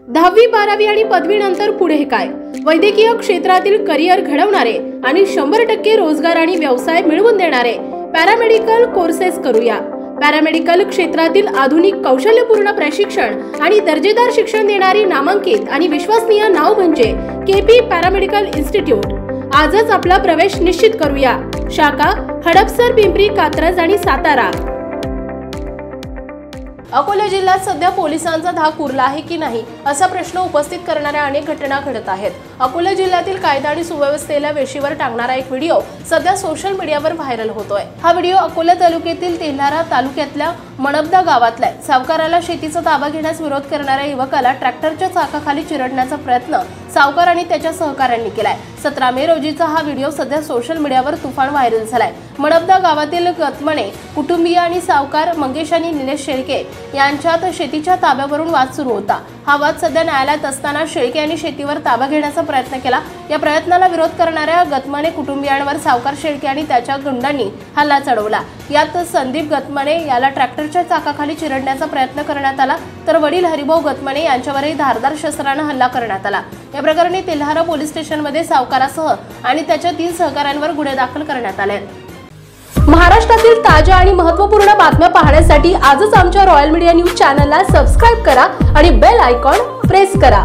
10वी 12वी आणि पदवीनंतर पुढे काय? वैद्यकीय क्षेत्रातील करिअर घडवणारे आणि 100% रोजगार आणि व्यवसाय मिळवून देणारे पॅरामेडिकल कोर्सेस करूया। पॅरामेडिकल क्षेत्रातील आधुनिक कौशल्यपूर्ण प्रशिक्षण आणि दर्जेदार शिक्षण देणारी नामांकित आणि विश्वसनीय नाव म्हणजे केपी पॅरामेडिकल इन्स्टिट्यूट। आजच आपला प्रवेश निश्चित करूया। शाखा हडपसर, पिंपरी, कात्रज आणि सातारा। अकोला जिल्ह्यात सध्या पोलिसांचा धाक उरला आहे की नाही असा प्रश्न उपस्थित करणाऱ्या अनेक घटना घडत आहेत। अकोला जिल्ह्यातील कायदा आणि सुव्यवस्थेला वेशीवर टाकणारा एक व्हिडिओ सध्या सोशल मीडियावर व्हायरल होतोय। हा व्हिडिओ अकोला तालुक्यातील तेल्हारा तालुक्यातल्या मणबदा गावातला आहे। सावकाराला शेतीचा ताबा घेण्यास विरोध करणाऱ्या युवकाला ट्रॅक्टरच्या चाकाखाली चिरडण्याचा प्रयत्न सावकार आणि त्याच्या सहकाऱ्यांनी केलाय। 17 मे रोजीचा हा व्हिडिओ सध्या सोशल मीडियावर तुफान व्हायरल झालाय। मणबदा गावातील गतमणे कुटुंबीय आणि सावकार मंगेश आणि निलेश शेळके यांच्यात शेतीच्या ताब्यावरून वाद सुरू होता। हा वाद सध्या न्यायालयात असताना शेळके यांनी शेतीवर ताबा घेण्याचा प्रयत्न केला। या प्रयत्नाला विरोध करणाऱ्या गतमणे कुटुंबियांवर सावकार शेळके आणि त्याच्या गुंडांनी हल्ला चढवला। यात संदीप गतमणे याला ट्रॅक्टरच्या चाकाखाली चिरडण्याचा प्रयत्न करण्यात आला, तर वडील हरिभाऊ गतमणे यांच्यावरही धारदार शस्त्राने हल्ला करण्यात आला। या प्रकरणी तेल्हारा पोलीस स्टेशनमध्ये सावकारासह आणि त्याच्या 3 सहकाऱ्यांवर गुन्हे दाखल करण्यात आले। महाराष्ट्रातील ताज्या आणि महत्त्वपूर्ण बातम्या पाहण्यासाठी आजच आमच्या रॉयल मीडिया न्यूज चॅनलला सबस्क्राइब करा आणि बेल आयकॉन प्रेस करा।